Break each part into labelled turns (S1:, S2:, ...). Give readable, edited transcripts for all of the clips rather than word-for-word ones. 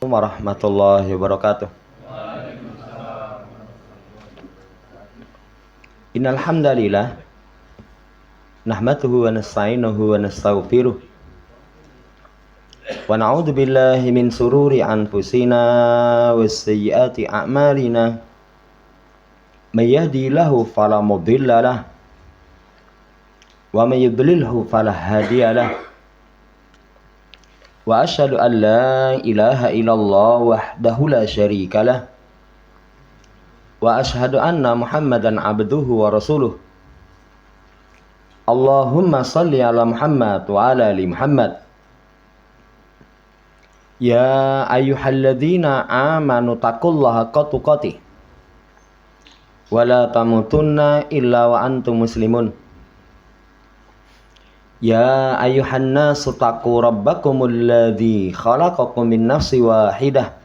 S1: Warahmatullahi wabarakatuh. Innal hamdalillah nahmaduhu wa nasta'inuhu wa nastaghfiruh wa na'udzu billahi min sururi anfusina was sayyiati a'malina may yahdihillahu fala mudhillalah wa may yudlilhu fala hadiyalah wa asyhadu an la ilaha illallah wahdahu la syarikalah wa asyhadu anna Muhammadan abduhu wa rasuluh. Allahumma salli ala Muhammad wa ala ali Muhammad. Ya ayyuhalladzina amanu taqullaha haqqa tuqatih wa la tamutunna illa wa antum muslimun. Ya ayyuhan nasu taqu rabbakumul ladzi khalaqakum min nafsin wahidah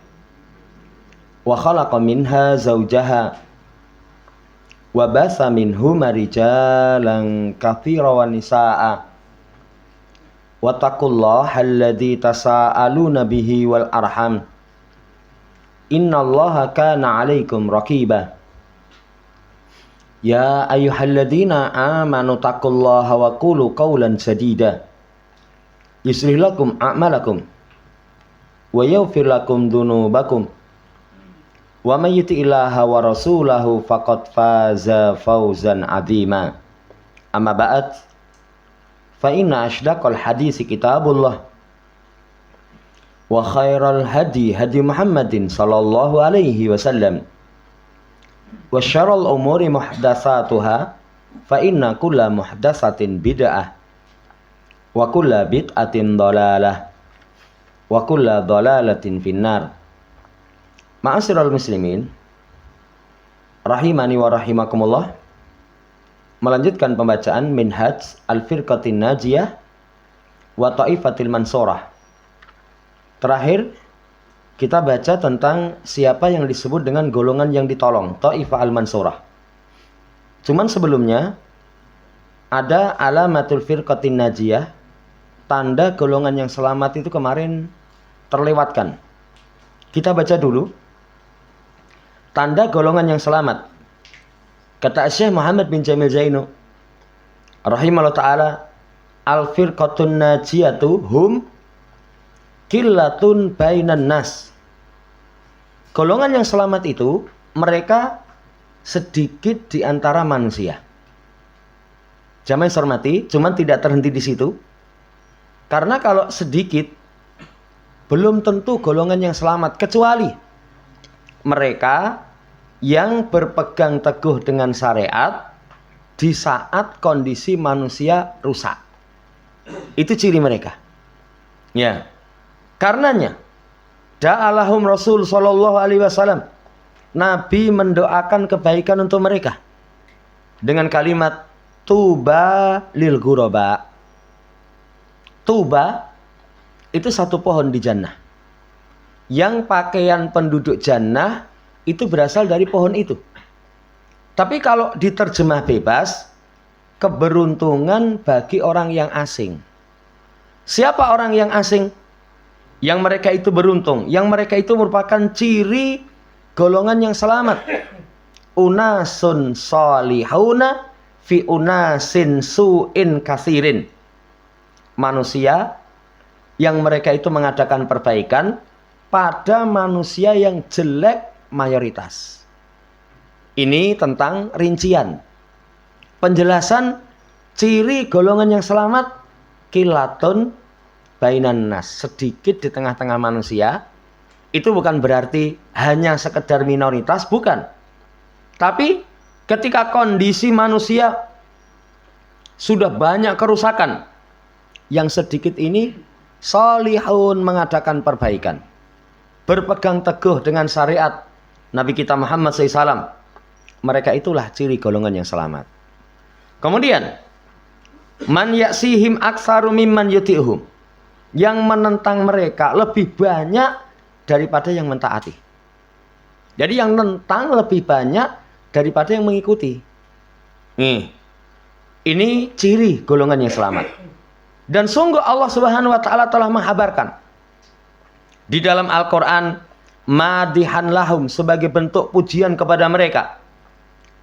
S1: wa khalaqa minha zawjaha wa basa minhuma rijalan katsiran wa nisaa wattaqullaha alladzi tasaaluna bihi wal arham innallaha kana 'alaikum raqiba. Ya ayyuhalladzina amanu taqullaha wa qulu qawlan sadida yuslih lakum a'malakum wa yaghfir lakum dzunubakum wa may yuti'illaha wa rasulahu faqad faza fawzan 'azima. Amma ba'd, fa inna ashdaqal hadisi kitabullah wa khairal hadi hadi Muhammadin sallallahu alaihi wasallam wa syarrul umuri muhdatsatuha fa inna kulla muhdatsatin bid'ah wa kulla bid'atin dhalalah wa kulla dhalalatin finnar. Ma'asyiral muslimin rahimani wa rahimakumullah, melanjutkan pembacaan Minhaj Al-Firqatin Najiyah wa Ta'ifatil Mansurah. Terakhir kita baca tentang siapa yang disebut dengan golongan yang ditolong, Ta'ifah Al-Mansurah. Cuman sebelumnya ada alamatul firqatin najiyah, tanda golongan yang selamat itu kemarin terlewatkan. Kita baca dulu tanda golongan yang selamat. Kata Syekh Muhammad bin Jamil Zainu rahimahullah ta'ala, al-firqatun najiyatu hum qillatun bainan nas. Golongan yang selamat itu mereka sedikit di antara manusia. Jamaah hormati, cuman tidak terhenti di situ. Karena kalau sedikit belum tentu golongan yang selamat, kecuali mereka yang berpegang teguh dengan syariat di saat kondisi manusia rusak. Itu ciri mereka. Ya. Karenanya da'alahum Rasul sallallahu alaihi wasallam, Nabi mendoakan kebaikan untuk mereka dengan kalimat tuba lil ghuraba. Tuba itu satu pohon di jannah. Yang pakaian penduduk jannah itu berasal dari pohon itu. Tapi kalau diterjemah bebas, keberuntungan bagi orang yang asing. Siapa orang yang asing? Yang mereka itu beruntung, yang mereka itu merupakan ciri golongan yang selamat. Unasun solihuna fi unasin su'in kasirin. Manusia yang mereka itu mengadakan perbaikan pada manusia yang jelek mayoritas. Ini tentang rincian. Penjelasan ciri golongan yang selamat, qilatun bainan nas, sedikit di tengah-tengah manusia. Itu bukan berarti hanya sekedar minoritas, bukan. Tapi ketika kondisi manusia sudah banyak kerusakan, yang sedikit ini solihun mengadakan perbaikan, berpegang teguh dengan syariat Nabi kita Muhammad SAW. Mereka itulah ciri golongan yang selamat. Kemudian man yaksihim aksaru mimman yuti'hum, yang menentang mereka lebih banyak daripada yang mentaati. Jadi yang menentang lebih banyak daripada yang mengikuti. Ini ciri golongan yang selamat. Dan sungguh Allah Subhanahu wa taala telah menghabarkan Di dalam Al-Quran, madihan lahum, sebagai bentuk pujian kepada mereka.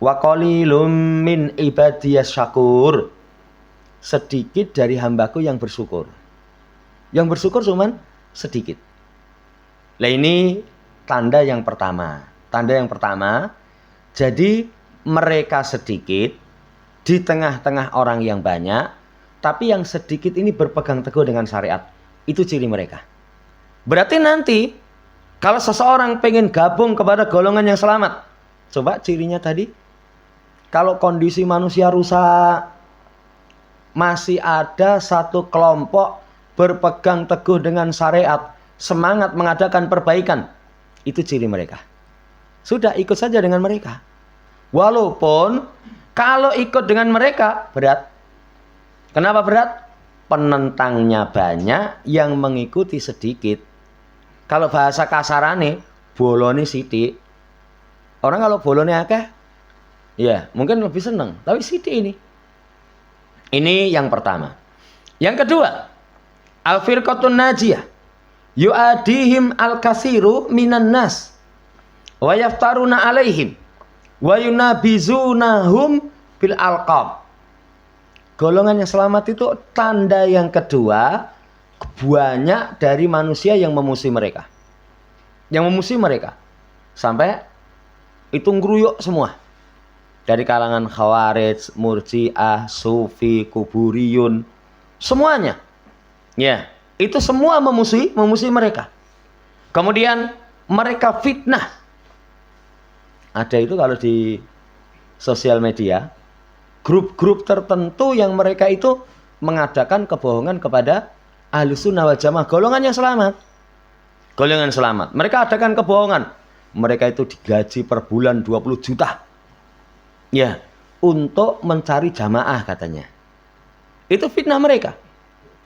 S1: Wa qalilum min ibadiyas syakur, sedikit dari hambaku yang bersyukur. Yang bersyukur cuman sedikit. Nah ini tanda yang pertama. Tanda yang pertama, jadi mereka sedikit di tengah-tengah orang yang banyak, tapi yang sedikit ini berpegang teguh dengan syariat. Itu ciri mereka. Berarti nanti kalau seseorang pengen gabung kepada golongan yang selamat, coba cirinya tadi. Kalau kondisi manusia rusak, masih ada satu kelompok berpegang teguh dengan syariat, semangat mengadakan perbaikan, itu ciri mereka. Sudah, ikut saja dengan mereka. Walaupun kalau ikut dengan mereka berat. Kenapa berat? Penentangnya banyak, yang mengikuti sedikit. Kalau bahasa kasarane, bolone sithik. Orang kalau bolone akeh, ya mungkin lebih seneng. Tapi sithik ini. Ini yang pertama. Yang kedua, al-firqatun najiyah yu'adihim al-kasiru minan nas wa yaftaruna alaihim wa yunabizunahum bil alqab. Golongan yang selamat itu tanda yang kedua, banyak dari manusia yang memusuhi mereka. Yang memusuhi mereka. Sampai itu ngeruyuk semua. Dari kalangan Khawarij, Murji'ah, Sufi, Kuburiyun, semuanya. Ya, itu semua memusuhi mereka. Kemudian mereka fitnah. Ada itu kalau di sosial media, grup-grup tertentu yang mereka itu mengadakan kebohongan kepada Ahlussunnah wal Jamaah, golongan yang selamat. Golongan selamat. Mereka adakan kebohongan. Mereka itu digaji per bulan 20 juta. Ya, untuk mencari jamaah katanya. Itu fitnah mereka.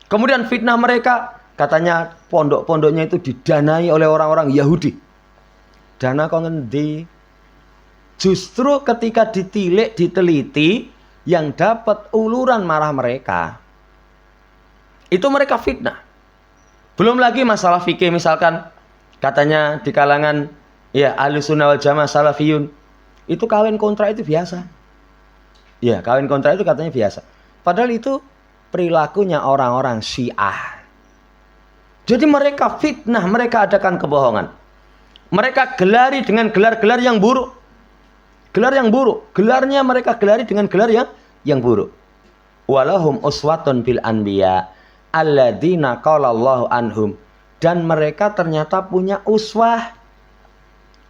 S1: Kemudian fitnah mereka, katanya pondok-pondoknya itu didanai oleh orang-orang Yahudi. Dana kok ngendi? Justru ketika ditilik, diteliti, yang dapat uluran marah mereka. Itu mereka fitnah. Belum lagi masalah fikih, misalkan katanya di kalangan ya Ahlussunnah wal Jamaah Salafiyun, itu kawin kontra itu biasa. Ya, kawin kontra itu katanya biasa. Padahal itu perilakunya orang-orang Syiah. Jadi mereka fitnah, mereka adakan kebohongan. Mereka gelari dengan gelar-gelar yang buruk. Gelar yang buruk. Gelarnya mereka gelari dengan gelar yang buruk. Walahum uswatun bil anbiya alladzina qalallahu anhum. Dan mereka ternyata punya uswah,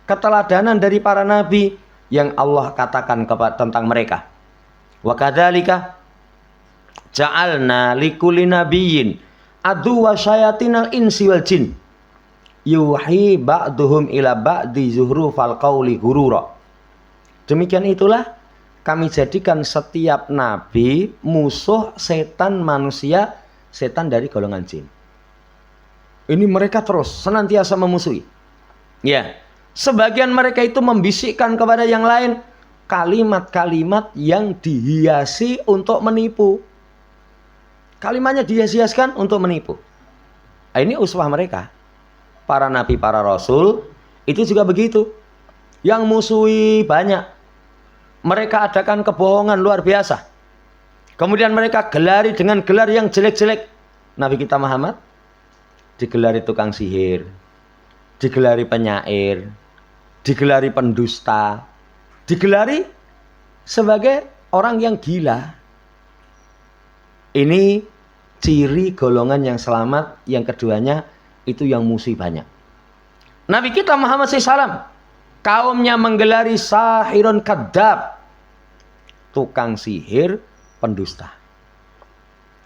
S1: keteladanan dari para nabi yang Allah katakan tentang mereka. Wa kadzalika ja'alna likulli nabiyyin aduwwa syayatinal insi wal jin yuhi ba'duhum ila ba'di zuhrufal qawli ghurura. Demikian itulah kami jadikan setiap nabi musuh setan manusia, setan dari golongan jin. Ini mereka terus senantiasa memusuhi. Ya, sebagian mereka itu membisikkan kepada yang lain kalimat-kalimat yang dihiasi untuk menipu. Kalimatnya dihias-hiaskan untuk menipu. Nah, ini uswah mereka. Para nabi, para rasul itu juga begitu. Yang musuhi banyak. Mereka adakan kebohongan luar biasa. Kemudian mereka gelari dengan gelar yang jelek-jelek. Nabi kita Muhammad digelari tukang sihir, digelari penyair, digelari pendusta, digelari sebagai orang yang gila. Ini ciri golongan yang selamat. Yang keduanya itu yang musuh banyak. Nabi kita Muhammad SAW, kaumnya menggelari sahirun kadzab, tukang sihir, pendusta.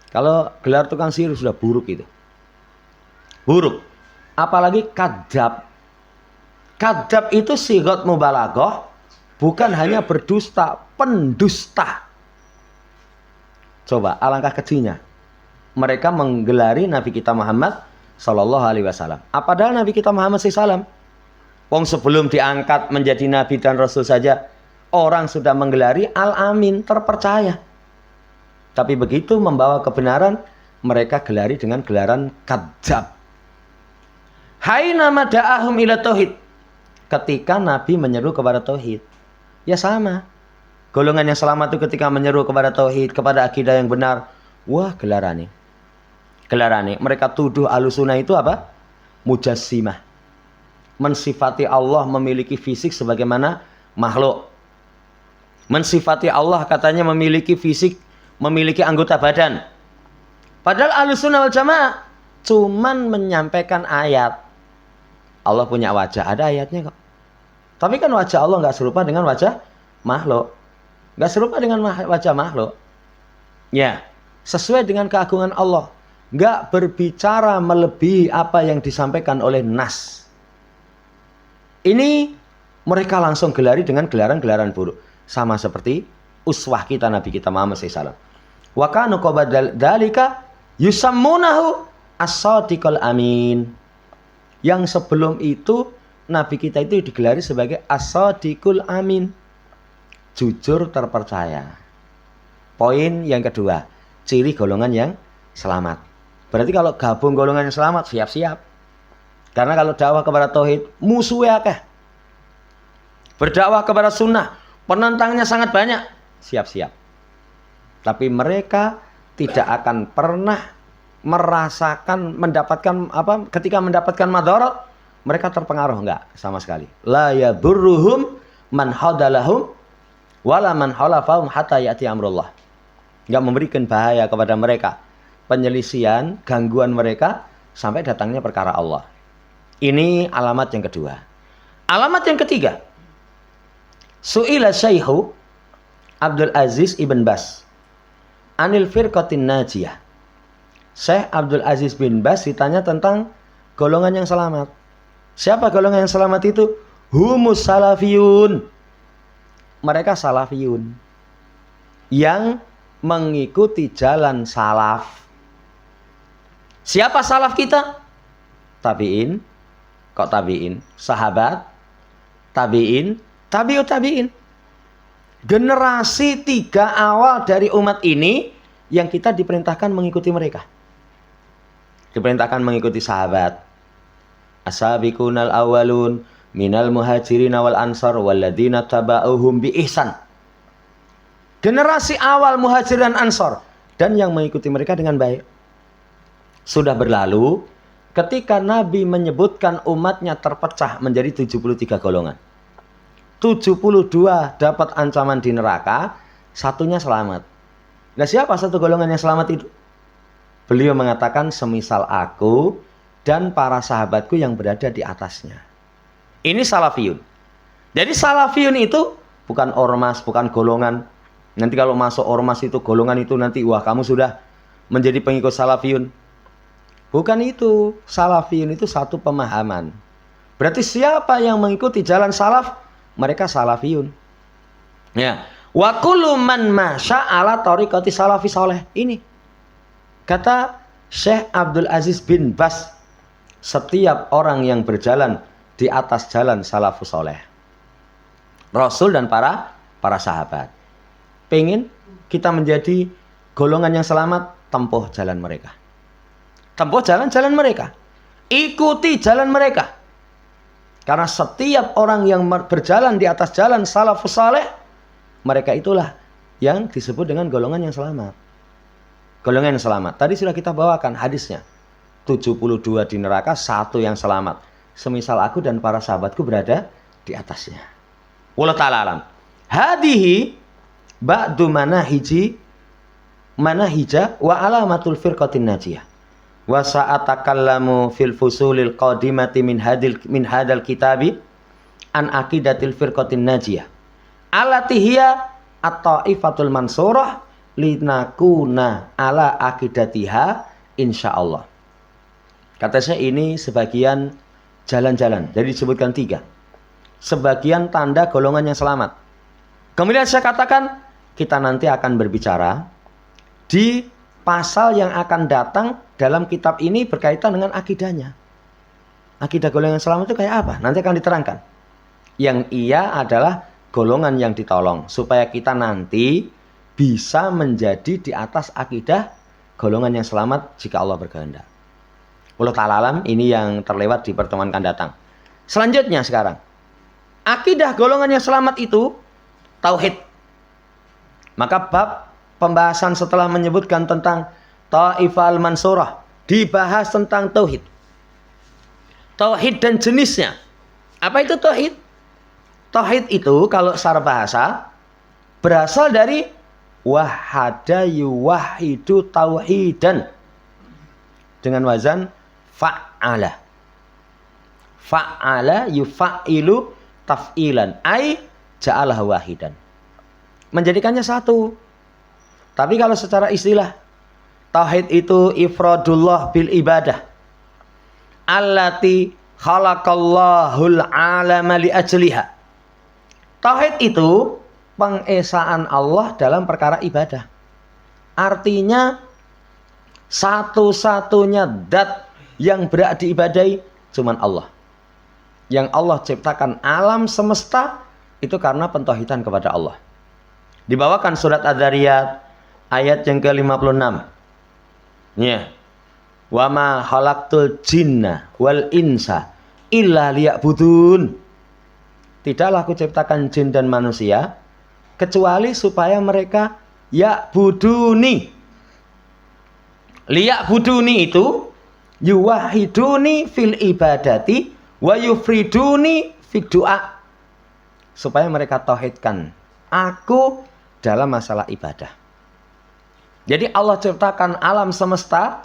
S1: Kalau gelar tukang sihir sudah buruk itu. Buruk. Apalagi kadzab. Kadzab itu sighat mubalaghah, bukan hanya berdusta, pendusta. Coba alangkah kecilnya mereka menggelari Nabi kita Muhammad Sallallahu Alaihi Wasallam. Padahal Nabi kita Muhammad SAW, wong sebelum diangkat menjadi Nabi dan Rasul saja, orang sudah menggelari Al-Amin, terpercaya. Tapi begitu membawa kebenaran, mereka gelari dengan gelaran kadzab. Haina mada'ahum ila tauhid. Ketika Nabi menyeru kepada tauhid. Ya sama. Golongan yang selamat itu ketika menyeru kepada tauhid, kepada akidah yang benar. Wah, gelarane. Gelarane. Mereka tuduh Ahlussunnah itu apa? Mujassimah. Mensifati Allah memiliki fisik sebagaimana makhluk. Mensifati Allah katanya memiliki fisik, memiliki anggota badan. Padahal Ahlussunnah wal Jamaah cuman menyampaikan ayat. Allah punya wajah, ada ayatnya kok. Tapi kan wajah Allah nggak serupa dengan wajah makhluk. Nggak serupa dengan wajah makhluk. Ya, sesuai dengan keagungan Allah. Nggak berbicara melebihi apa yang disampaikan oleh nas. Ini mereka langsung gelari dengan gelaran-gelaran buruk. Sama seperti uswah kita Nabi kita Muhammad SAW. Wa kanu qabla dzalika yusammunahu as-shadiqul amin. Yang sebelum itu Nabi kita itu digelari sebagai as-shadiqul amin. Jujur terpercaya. Poin yang kedua, ciri golongan yang selamat. Berarti kalau gabung golongan yang selamat, siap-siap. Karena kalau dakwah kepada tauhid, musuhnya akeh. Berdakwah kepada sunnah, penentangnya sangat banyak, siap-siap. Tapi mereka tidak akan pernah merasakan, mendapatkan apa? Ketika mendapatkan madarat, mereka terpengaruh enggak sama sekali. La yadurruhum man hadalahum wala man halafahum hatta ya'ti amrullah. Enggak memberikan bahaya kepada mereka, penyelisihan, gangguan mereka sampai datangnya perkara Allah. Ini alamat yang kedua. Alamat yang ketiga. Su'ila Syaihu Abdul Aziz Ibn Bas anil firqatin najiyah. Syekh Abdul Aziz bin Bas ditanya tentang golongan yang selamat. Siapa golongan yang selamat itu? Humus salafiyun. Mereka salafiyun yang mengikuti jalan salaf. Siapa salaf kita? Tabi'in. Kok tabi'in? Sahabat, tabi'in, tabi'ut tabi'in. Generasi 3 awal dari umat ini yang kita diperintahkan mengikuti mereka. Diperintahkan mengikuti sahabat. As-sabiqunal awwalun minal muhajirin wal ansar walladzina taba'uhum bi ihsan. Generasi awal muhajirin dan ansar dan yang mengikuti mereka dengan baik. Sudah berlalu ketika Nabi menyebutkan umatnya terpecah menjadi 73 golongan. 72 dapat ancaman di neraka, satunya selamat. Nah, siapa satu golongan yang selamat itu? Beliau mengatakan semisal aku dan para sahabatku yang berada di atasnya. Ini salafiyun. Jadi salafiyun itu bukan ormas, bukan golongan. Nanti kalau masuk ormas itu, golongan itu nanti, wah kamu sudah menjadi pengikut salafiyun. Bukan itu. Salafiyun itu satu pemahaman. Berarti siapa yang mengikuti jalan salaf, mereka salafiyun. Ya. Wa kullu man masya ala tariqati salafi saleh. Ini kata Syekh Abdul Aziz bin Bas, setiap orang yang berjalan di atas jalan salafus soleh, Rasul dan para sahabat. Pengen kita menjadi golongan yang selamat, tempuh jalan mereka. Tempuh jalan-jalan mereka. Ikuti jalan mereka. Karena setiap orang yang berjalan di atas jalan salafus soleh, mereka itulah yang disebut dengan golongan yang selamat. Golongan yang selamat. Tadi sudah kita bawakan hadisnya. 72 di neraka, 1 yang selamat. Semisal aku dan para sahabatku berada di atasnya. Wallahu ta'ala alam. Hadihi ba'du manahija wa alamatul firqatin najiyah. Wa sa'atakallamu fil fusulil qadimati min hadal kitabi an aqidatil firqatin najiyah. Allati hiya at-ta'ifatul mansurah linakuna ala aqidatiha insyaallah. Kata saya ini sebagian jalan-jalan. Jadi disebutkan 3. Sebagian tanda golongan yang selamat. Kemudian saya katakan kita nanti akan berbicara di pasal yang akan datang dalam kitab ini berkaitan dengan akidahnya. Akidah golongan yang selamat itu kayak apa? Nanti akan diterangkan. Yang ia adalah golongan yang ditolong supaya kita nanti bisa menjadi di atas akidah golongan yang selamat jika Allah berkehendak. Wallahu ta'ala alam, ini yang terlewat di pertemuan akan datang. Selanjutnya sekarang, akidah golongan yang selamat itu tauhid. Maka bab pembahasan setelah menyebutkan tentang Taifah al-Mansurah, dibahas tentang tauhid. Tauhid dan jenisnya. Apa itu tauhid? Tauhid itu kalau secara bahasa berasal dari wahada yuwahidu tauhidan dengan wazan fa'ala. Fa'ala yufa'ilu taf'ilan ay ja'alah wahidan. Menjadikannya satu. Tapi kalau secara istilah tauhid itu ifradullah bil ibadah allati khalaqallahul alama li ajliha. Tauhid itu pengesaan Allah dalam perkara ibadah. Artinya satu-satunya zat yang berhak diibadahi cuman Allah. Yang Allah ciptakan alam semesta itu karena pentauhidan kepada Allah. Dibawakan surat Adz-Dzariyat ayat yang ke-56. Ya. Wa ma khalaqtul jinna wal insa illa liya'budun. Tidaklah aku ciptakan jin dan manusia kecuali supaya mereka ya'buduni. Liya'buduni itu yuwahiduni fil ibadati wa yufriduni fid du'a. Supaya mereka tauhidkan aku dalam masalah ibadah. Jadi Allah ciptakan alam semesta,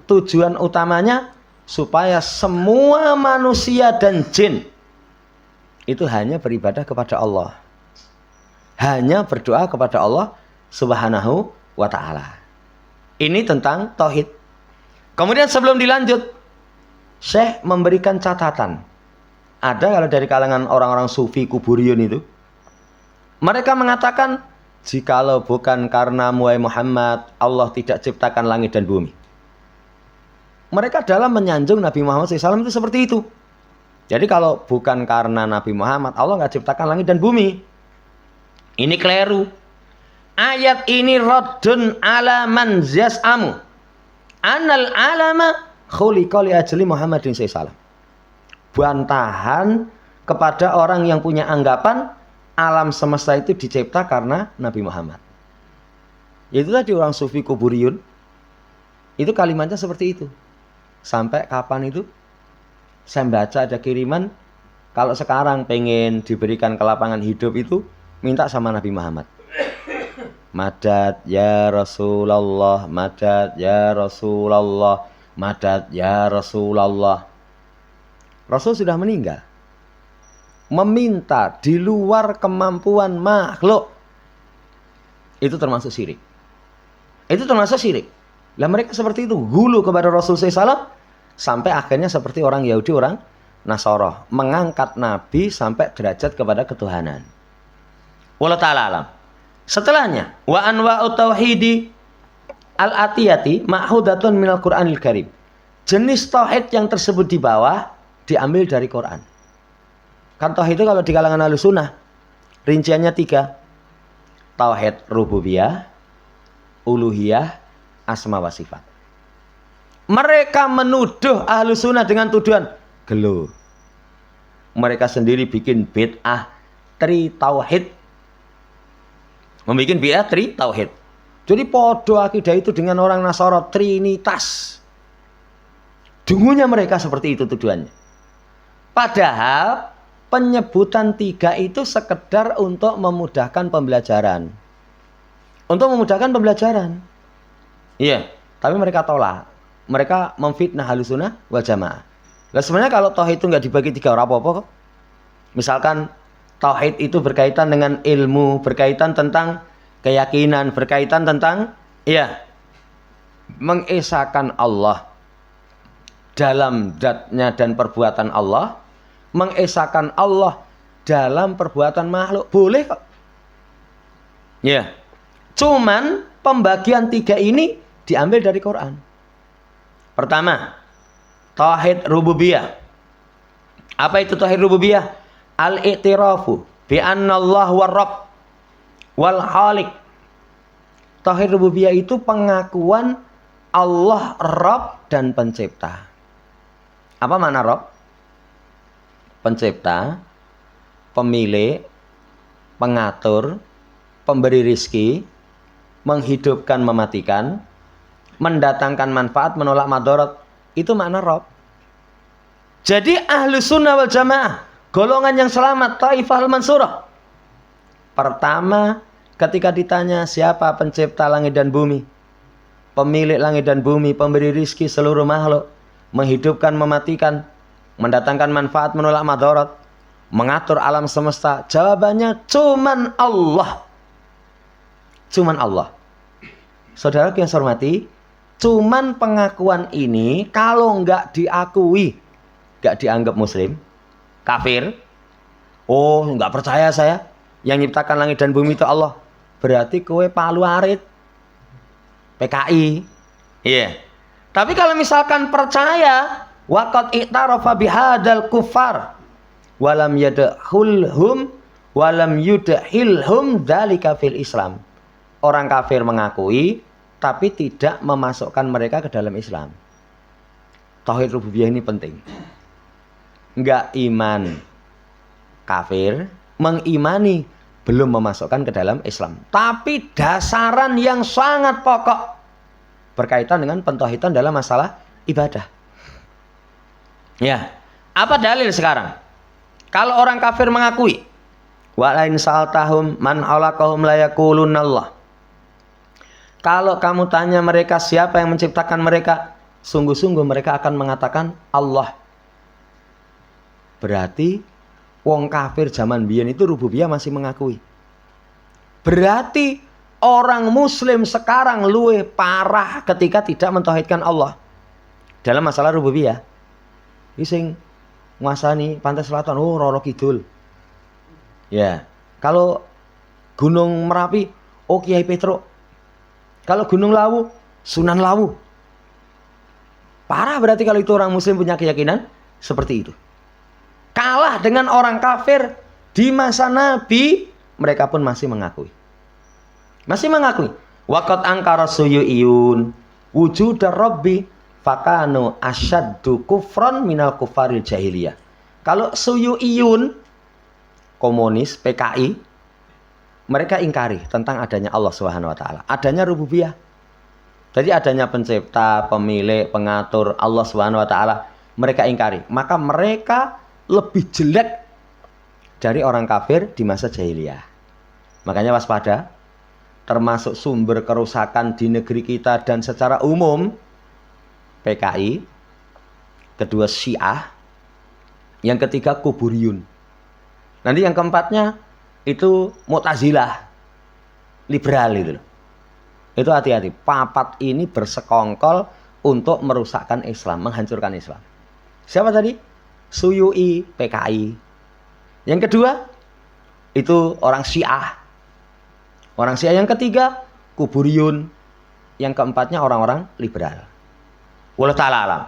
S1: tujuan utamanya supaya semua manusia dan jin itu hanya beribadah kepada Allah. Hanya berdoa kepada Allah Subhanahu wa ta'ala. Ini tentang tauhid. Kemudian sebelum dilanjut, Syekh memberikan catatan. Ada kalau dari kalangan orang-orang sufi kuburiyun itu, mereka mengatakan, jikalau bukan karena Muhammad, Allah tidak ciptakan langit dan bumi. Mereka dalam menyanjung Nabi Muhammad SAW itu seperti itu. Jadi kalau bukan karena Nabi Muhammad, Allah nggak ciptakan langit dan bumi. Ini keliru. Ayat ini raddun ala man yaz'amu anal alama khuliqa li ajli Muhammadin SAW. Bantahan kepada orang yang punya anggapan alam semesta itu dicipta karena Nabi Muhammad. Itu tadi orang sufi kuburiyun. Itu kalimatnya seperti itu. Sampai kapan itu? Saya baca ada kiriman, kalau sekarang pengen diberikan kelapangan hidup itu minta sama Nabi Muhammad. Madad ya Rasulullah, madad ya Rasulullah, madad ya Rasulullah. Rasul sudah meninggal. Meminta di luar kemampuan makhluk itu termasuk syirik. Itu termasuk syirik. Lah mereka seperti itu, hulu kepada Rasul SAW sampai akhirnya seperti orang Yahudi, orang Nasara, mengangkat Nabi sampai derajat kepada ketuhanan. Wallahu ta'ala alam. Setelahnya, wa anwa'ut tauhidi al-atiyati ma'hudatun minal Qur'anil Karim. Jenis tauhid yang tersebut di bawah diambil dari Quran. Kan tauhid itu kalau di kalangan Ahlussunnah rinciannya 3. Tauhid rububiyah, uluhiyah, asma wa sifat. Mereka menuduh Ahlussunnah dengan tuduhan gelo. Mereka sendiri bikin bid'ah tri tauhid. Membikin bid'ah tri tauhid. Jadi podo akidah itu dengan orang Nasara trinitas. Dungunya mereka seperti itu tuduhannya. Padahal penyebutan 3 itu sekedar untuk memudahkan pembelajaran. Untuk memudahkan pembelajaran. Iya, tapi mereka tolak. Mereka memfitnah Ahlussunnah wal Jamaah. Lah sebenarnya kalau tauhid itu enggak dibagi 3 ora apa-apa kok. Misalkan tauhid itu berkaitan dengan ilmu, berkaitan tentang keyakinan, berkaitan tentang mengesahkan Allah dalam zatnya dan perbuatan Allah, mengesahkan Allah dalam perbuatan makhluk, boleh kok. Ya. Cuman pembagian 3 ini diambil dari Quran. Pertama, tauhid rububiyah. Apa itu tauhid rububiyah? Al-i'tirafu bi anna Allah war-rabb wal khaliq. Tauhid rububiyah itu pengakuan Allah Rabb dan pencipta. Apa makna Rabb? Pencipta, pemilik, pengatur, pemberi rizki, menghidupkan, mematikan, mendatangkan manfaat, menolak madarat. Itu makna Rabb. Jadi ahlu sunnah wal jamaah, golongan yang selamat, taifah al-mansurah. Pertama, ketika ditanya siapa pencipta langit dan bumi, pemilik langit dan bumi, pemberi rizki seluruh makhluk, menghidupkan, mematikan, mendatangkan manfaat, menolak madarat, mengatur alam semesta, jawabannya cuman Allah. Cuman Allah. Saudara yang saya hormati, cuman pengakuan ini kalau nggak diakui, nggak dianggap muslim, kafir. Oh, nggak percaya saya, yang nyiptakan langit dan bumi itu Allah. Berarti kowe palu arit, PKI. Iya. Tapi kalau misalkan percaya, waqad i'tarafa bihadzal kufar walam yadkhulhum walam yudkhilhum dzalika fil Islam. Orang kafir mengakui tapi tidak memasukkan mereka ke dalam Islam. Tauhid rububiyah ini penting. Enggak iman kafir, mengimani belum memasukkan ke dalam Islam. Tapi dasaran yang sangat pokok berkaitan dengan pentauhidan dalam masalah ibadah. Ya, apa dalil sekarang? Kalau orang kafir mengakui, wa lain sa'altahum man khalaqahum la yaqulunallah. Kalau kamu tanya mereka siapa yang menciptakan mereka, sungguh-sungguh mereka akan mengatakan Allah. Berarti wong kafir zaman biyen itu rububiyah masih mengakui. Berarti orang muslim sekarang luwih parah ketika tidak mentauhidkan Allah dalam masalah rububiyah. Iki sing nguasani pantai selatan, oh Roro Kidul. Ya, kalau Gunung Merapi, oh Kiai Petro. Kalau Gunung Lawu, Sunan Lawu. Parah berarti kalau itu orang muslim punya keyakinan seperti itu. Kalah dengan orang kafir di masa Nabi, mereka pun masih mengakui. Masih mengakui. Waqad angkara suyu'iyun wujud rabbi fakanu asyaddu kufran minal kufaril jahiliyah. Kalau suyu'iyun, komunis, PKI, mereka ingkari tentang adanya Allah Subhanahu wa taala, adanya rububiyah. Jadi adanya pencipta, pemilik, pengatur Allah Subhanahu wa taala, mereka ingkari. Maka mereka lebih jelek dari orang kafir di masa jahiliyah. Makanya waspada, termasuk sumber kerusakan di negeri kita dan secara umum PKI, kedua Syiah, yang ketiga Kuburiyun. Nanti yang keempatnya itu Mu'tazilah, liberal itu. Itu hati-hati. Papat ini bersekongkol untuk merusakkan Islam, menghancurkan Islam. Siapa tadi? Suyu'i, PKI. Yang kedua itu orang Syiah. Orang Syiah yang ketiga Kuburiyun. Yang keempatnya orang-orang liberal. Wallahu ta'ala alam.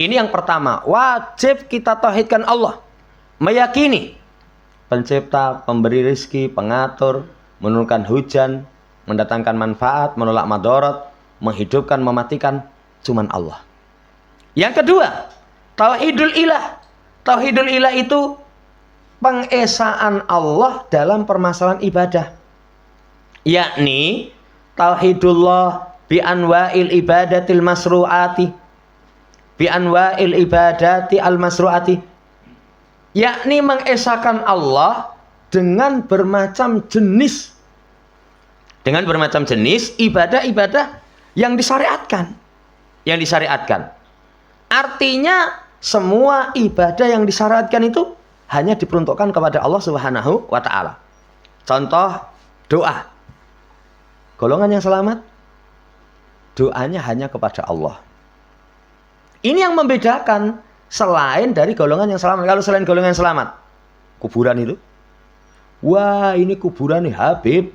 S1: Ini yang pertama, wajib kita tauhidkan Allah. Meyakini pencipta, pemberi rizki, pengatur, menurunkan hujan, mendatangkan manfaat, menolak madarat, menghidupkan, mematikan, cuman Allah. Yang kedua, tauhidul ilah. Tauhidul ilah itu pengesaan Allah dalam permasalahan ibadah. Yakni tauhidullah bi anwa'il ibadatil masru'ati. Bi anwa'il ibadati al masru'ati. Yakni mengesahkan Allah dengan bermacam jenis. Dengan bermacam jenis ibadah-ibadah yang disyariatkan. Yang disyariatkan. Artinya semua ibadah yang disyariatkan itu hanya diperuntukkan kepada Allah Subhanahu wa taala. Contoh doa. Golongan yang selamat doanya hanya kepada Allah. Ini yang membedakan selain dari golongan yang selamat. Kalau selain golongan yang selamat, kuburan itu, wah ini kuburannya Habib,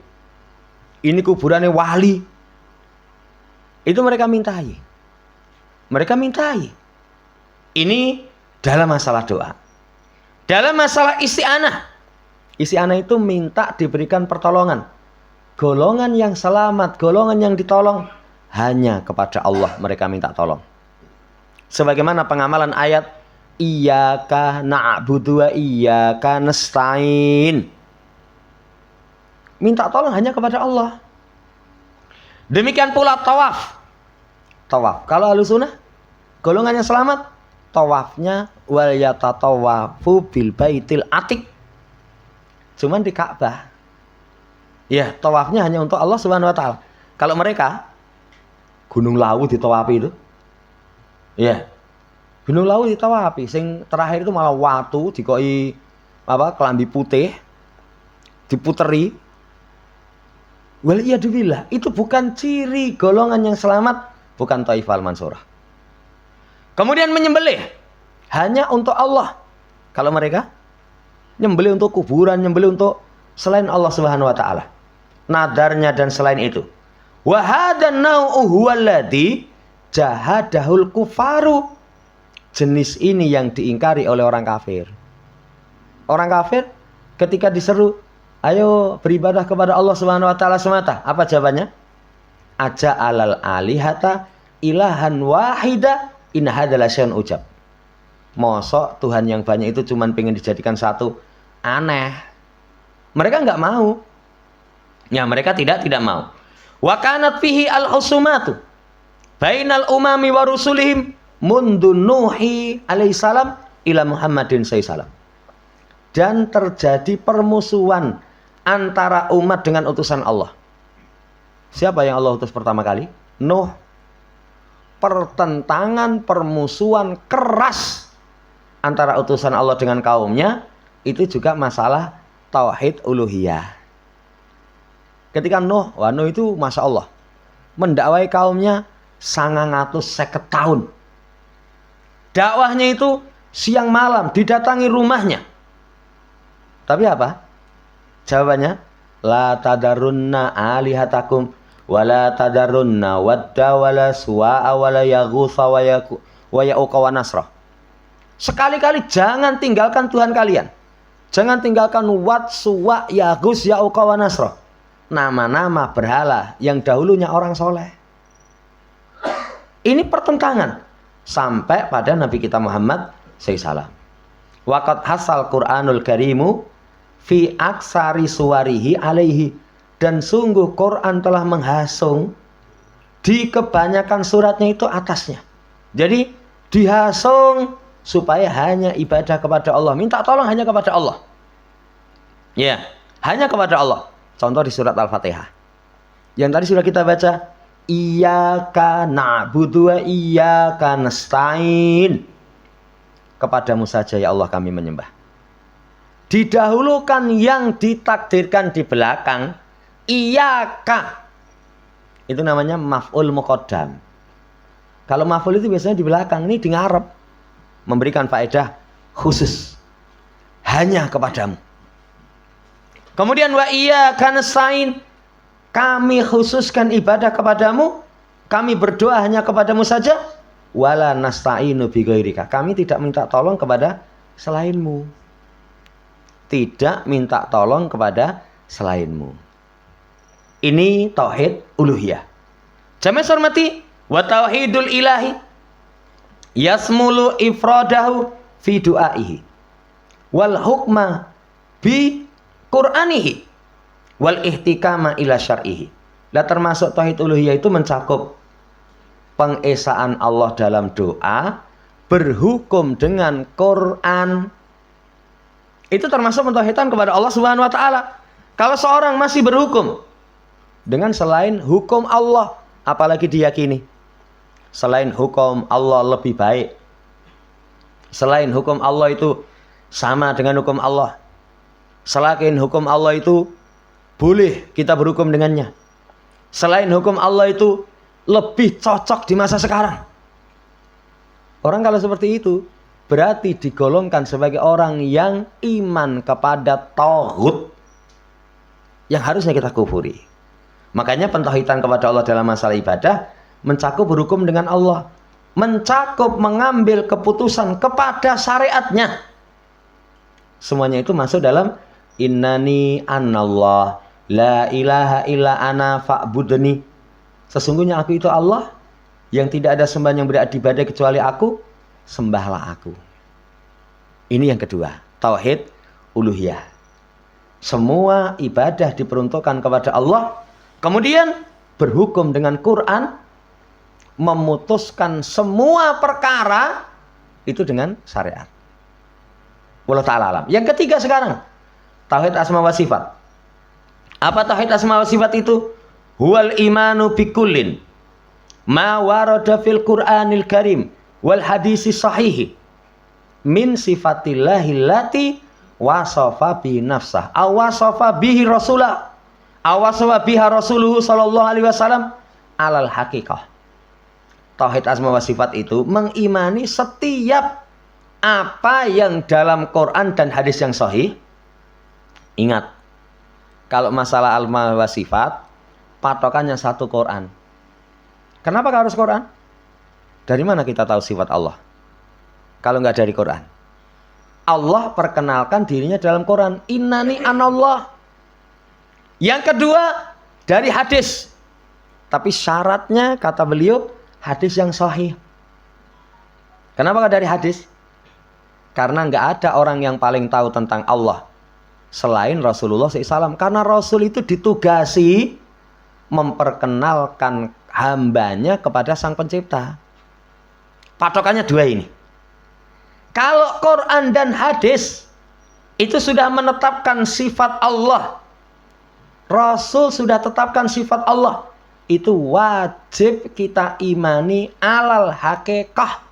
S1: ini kuburannya wali, itu mereka mintai. Mereka mintai. Ini dalam masalah doa. Dalam masalah isti'anah. Isti'anah itu minta diberikan pertolongan. Golongan yang selamat, golongan yang ditolong, hanya kepada Allah mereka minta tolong. Sebagaimana pengamalan ayat Iyyaka na'budu wa iyyaka nasta'in. Minta tolong hanya kepada Allah. Demikian pula tawaf. Tawaf. Kalau Ahlussunnah golongannya selamat, tawafnya wal yatatawafu bil baitil atiq. Cuman di Ka'bah. Ya, tawafnya hanya untuk Allah Subhanahu wa taala. Kalau mereka Gunung Lawu ditawafi itu. Ya. Gunung Lawu ditawafi, sing terakhir itu malah watu dikoi kelambi putih diputeri. Wal iyadzubillah, itu bukan ciri golongan yang selamat, bukan Thaifal Mansurah. Kemudian menyembelih hanya untuk Allah. Kalau mereka nyembelih untuk kuburan, nyembelih untuk selain Allah Subhanahu wa taala. Nadarnya dan selain itu. Wa hadan nau'u huwallazi jahadahul kufaru. Jenis ini yang diingkari oleh orang kafir. Orang kafir ketika diseru, ayo beribadah kepada Allah Subhanahu wa taala semata. Apa jawabannya? Aja alal alihata ilahan wahida in hadzal syai'un ujab. Mosok Tuhan yang banyak itu cuman pengen dijadikan satu, aneh. Mereka enggak mau. Ya, mereka tidak mau. Wa kanat fihi al-husumatu bainal umami wa rusulihim mundu Nuhi alaihissalam ila Muhammadin sallallahu. Dan terjadi permusuhan antara umat dengan utusan Allah. Siapa yang Allah utus pertama kali? Nuh. Pertentangan, permusuhan keras antara utusan Allah dengan kaumnya, itu juga masalah tauhid uluhiyah. Ketika Nuh itu Masya Allah mendakwai kaumnya 950 tahun. Dakwahnya itu siang malam, didatangi rumahnya. Tapi apa? Jawabannya, la tadarunna alihatakum wala tadarunna wadda wala suwa'a wala yaghutha wa ya'uqa wa nasra. Sekali-kali jangan tinggalkan Tuhan kalian. Jangan tinggalkan Wad, Suwa, Yaghus, Ya'uqa wa Nasra. Nama-nama berhala yang dahulunya orang soleh. Ini pertentangan sampai pada Nabi kita Muhammad sallallahu. Waqad hasal Qur'anul Karimu fi aksari suwarihi alaihi. Dan sungguh Quran telah menghasung di kebanyakan suratnya itu atasnya. Jadi dihasung supaya hanya ibadah kepada Allah. Minta tolong hanya kepada Allah. Ya, hanya kepada Allah. Contoh di surat Al-Fatihah. Yang tadi sudah kita baca. Iyyaka na'budu wa iyyaka nasta'in. Kepadamu saja ya Allah kami menyembah. Didahulukan yang ditakdirkan di belakang. Iyyaka. Itu namanya maf'ul muqaddam. Kalau maf'ul itu biasanya di belakang. Ini di ngarep. Memberikan faedah khusus. Hanya kepadamu. Kemudian wa iyyaka nasta'in. Kami khususkan ibadah kepadamu. Kami berdoa hanya kepadamu saja. Wala nasta'inu bi ghairika. Kami tidak minta tolong kepada selainmu. Tidak minta tolong kepada selainmu. Ini tauhid uluhiyah. Jamaah hormati, wa tauhidul ilahi yasmulu ifradahu fi du'aihi wal hukma bi qur'anihi wal ihtikama ila syar'ihi. Lah termasuk tauhid uluhiyah itu mencakup pengesaan Allah dalam doa, berhukum dengan Quran. Itu termasuk pentauhidan kepada Allah Subhanahu wa taala. Kalau seorang masih berhukum dengan selain hukum Allah, apalagi diyakini selain hukum Allah lebih baik, selain hukum Allah itu sama dengan hukum Allah, selain hukum Allah itu boleh kita berhukum dengannya, selain hukum Allah itu lebih cocok di masa sekarang. Orang kalau seperti itu berarti digolongkan sebagai orang yang iman kepada tauhid yang harusnya kita kufuri. Makanya pentauhidan kepada Allah dalam masalah ibadah mencakup berhukum dengan Allah, mencakup mengambil keputusan kepada syariatnya. Semuanya itu masuk dalam innani anallah la ilaha illa ana fa'budni. Sesungguhnya aku itu Allah, yang tidak ada sembahan yang berhak diibadahi kecuali aku, sembahlah aku. Ini yang kedua, tauhid uluhiyah. Semua ibadah diperuntukkan kepada Allah, kemudian berhukum dengan Quran, memutuskan semua perkara itu dengan syariat. Wallahu ta'ala alam. Yang ketiga sekarang, tauhid asma wa sifat. Apa tauhid asma wa sifat itu? Huwal imanu bikullin ma warada fil Qur'anil Karim wal hadisi sahihi min sifatillahi allati wasafa bi nafsah aw wasafa bihi rasulah aw wasafa biha rasuluhu sallallahu alaihi wasallam alal haqiqah. Tauhid asma wa sifat itu mengimani setiap apa yang dalam Quran dan hadis yang sahih. Ingat, kalau masalah asma wa sifat patokannya satu Quran. Kenapa harus Quran? Dari mana kita tahu sifat Allah kalau nggak dari Quran? Allah perkenalkan dirinya dalam Quran, innani anallah. Yang kedua dari hadis, tapi syaratnya kata beliau hadis yang sahih. Kenapa nggak dari hadis? Karena nggak ada orang yang paling tahu tentang Allah selain Rasulullah SAW. Karena Rasul itu ditugasi memperkenalkan hambanya kepada Sang Pencipta. Patokannya dua ini. Kalau Quran dan hadis itu sudah menetapkan sifat Allah, Rasul sudah tetapkan sifat Allah, itu wajib kita imani alal hakikah,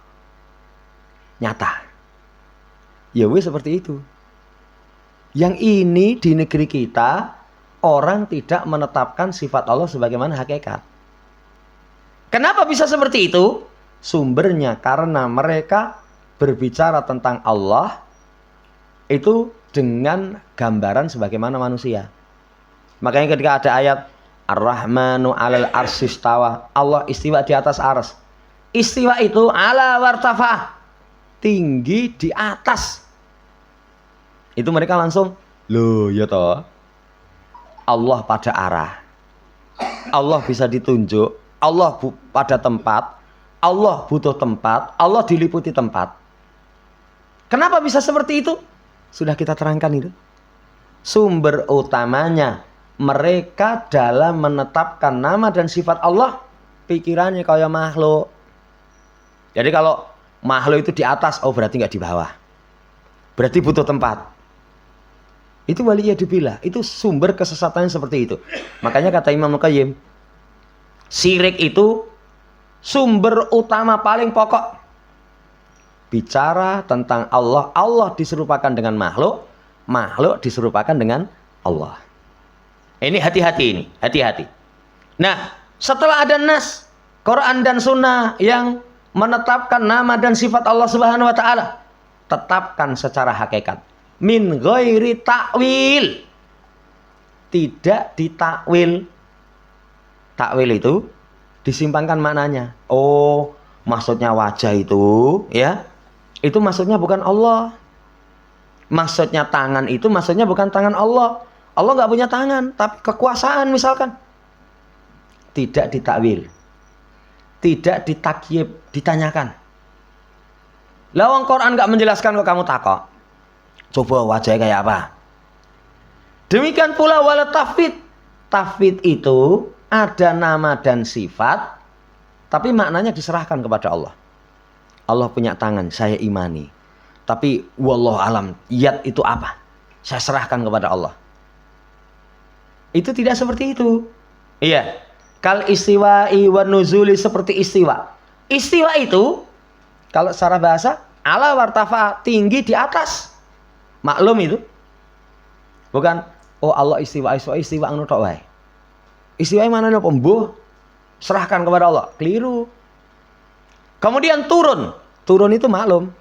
S1: nyata. Ya wis seperti itu. Yang ini di negeri kita orang tidak menetapkan sifat Allah sebagaimana hakikat. Kenapa bisa seperti itu? Sumbernya karena mereka berbicara tentang Allah itu dengan gambaran sebagaimana manusia. Makanya ketika ada ayat Ar-Rahmanu 'alal arsy istawa, Allah istiwa di atas ars. Istiwa itu ala wartafa, tinggi di atas. Itu mereka langsung, loh ya toh, Allah pada arah, Allah bisa ditunjuk, Allah pada tempat, Allah butuh tempat, Allah diliputi tempat. Kenapa bisa seperti itu? Sudah kita terangkan itu. Sumber utamanya mereka dalam menetapkan nama dan sifat Allah, pikirannya kayak makhluk. Jadi kalau makhluk itu di atas, oh berarti nggak di bawah, berarti butuh tempat. Itu waliyadzubillah, itu sumber kesesatannya seperti itu. Makanya kata Imam Al-Qayyim, syirik itu sumber utama paling pokok. Bicara tentang Allah, Allah diserupakan dengan makhluk, makhluk diserupakan dengan Allah. Ini hati-hati ini, hati-hati. Nah, setelah ada nas Quran dan Sunnah yang menetapkan nama dan sifat Allah Subhanahu wa taala, tetapkan secara hakikat. Min ghairi ta'wil. Tidak ditakwil. Takwil itu disimpangkan maknanya. Oh, maksudnya wajah itu, ya. Itu maksudnya bukan Allah. Maksudnya tangan itu maksudnya bukan tangan Allah. Allah nggak punya tangan, tapi kekuasaan misalkan. Tidak ditakwil. Tidak ditakyib, ditanyakan. Lawang Quran nggak menjelaskan kok kamu takok. Coba wajahnya kayak apa? Demikian pula wala tafwid. Tafwid itu ada nama dan sifat, tapi maknanya diserahkan kepada Allah. Allah punya tangan, saya imani. Tapi wallahu alam, yad itu apa? Saya serahkan kepada Allah. Itu tidak seperti itu. Iya. Kal istiwa'i wan nuzuli, seperti istiwa. Istiwa itu kalau secara bahasa ala wartafa, tinggi di atas. Maklum itu. Bukan oh Allah istiwa anu tok wae. Istiwa mana nih pembuh? Serahkan kepada Allah. Keliru. Kemudian turun. Turun itu maklum.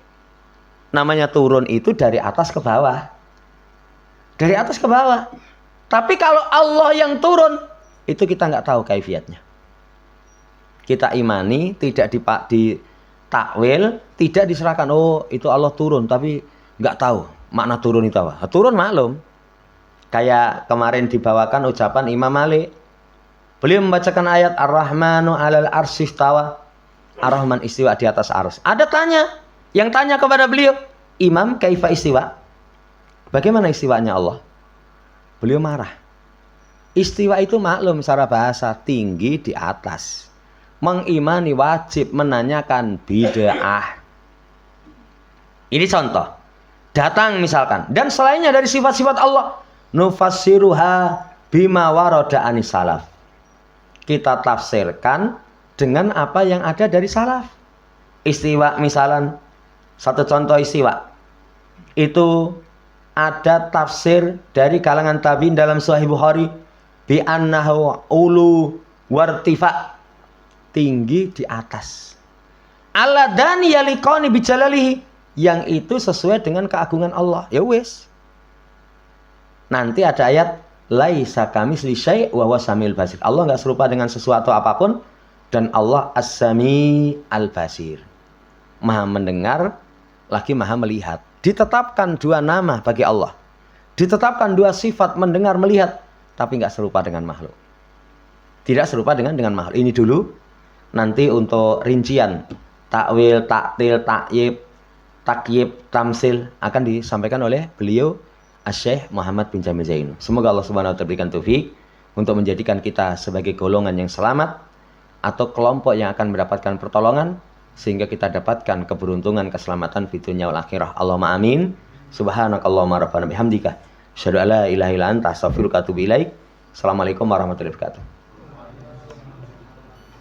S1: Namanya turun itu dari atas ke bawah. Dari atas ke bawah. Tapi kalau Allah yang turun, itu kita nggak tahu kaifiatnya. Kita imani, tidak ditakwil, tidak diserahkan. Oh itu Allah turun, tapi nggak tahu makna turun itu apa. Turun maklum. Kayak kemarin dibawakan ucapan Imam Malik. Beliau membacakan ayat Ar-Rahmanu 'alal arsy istawa. Ar-Rahman istiwa di atas ars. Ada tanya, yang tanya kepada beliau, Imam kaifa istiwa? Bagaimana istiwanya Allah? Beliau marah. Istiwa itu maklum secara bahasa, tinggi di atas. Mengimani wajib, menanyakan bid'ah. Ini contoh. Datang misalkan. Dan selainnya dari sifat-sifat Allah. Nufassiruha bima warada anis salaf. Kita tafsirkan dengan apa yang ada dari salaf. Istiwa misalan. Satu contoh istiwa. Itu ada tafsir dari kalangan tabi'in dalam Sahih Bukhari. Bi annahu ulu wartifa. Tinggi di atas. Alladani yalikoni bijalalihi. Yang itu sesuai dengan keagungan Allah. Ya wis. Nanti ada ayat. Laisa kamisli syai' wa huwa samil basir. Allah enggak serupa dengan sesuatu apapun. Dan Allah as-sami al-basir. Maha mendengar. Lagi maha melihat. Ditetapkan dua nama bagi Allah. Ditetapkan dua sifat mendengar melihat. Tapi enggak serupa dengan makhluk. Tidak serupa dengan makhluk. Ini dulu. Nanti untuk rincian takwil, taktil, takyib, takyib, tamsil akan disampaikan oleh beliau Asy-Syaikh Muhammad bin Jamil Zainu. Semoga Allah Subhanahu wa taala berikan taufik untuk menjadikan kita sebagai golongan yang selamat atau kelompok yang akan mendapatkan pertolongan sehingga kita dapatkan keberuntungan keselamatan di dunia wal akhirah. Allahumma amin. Subhanakallahumma rabbana bihamdika asyhadu an la ilaha illa anta astaghfiruka wa atubu ilaik. Assalamualaikum warahmatullahi wabarakatuh.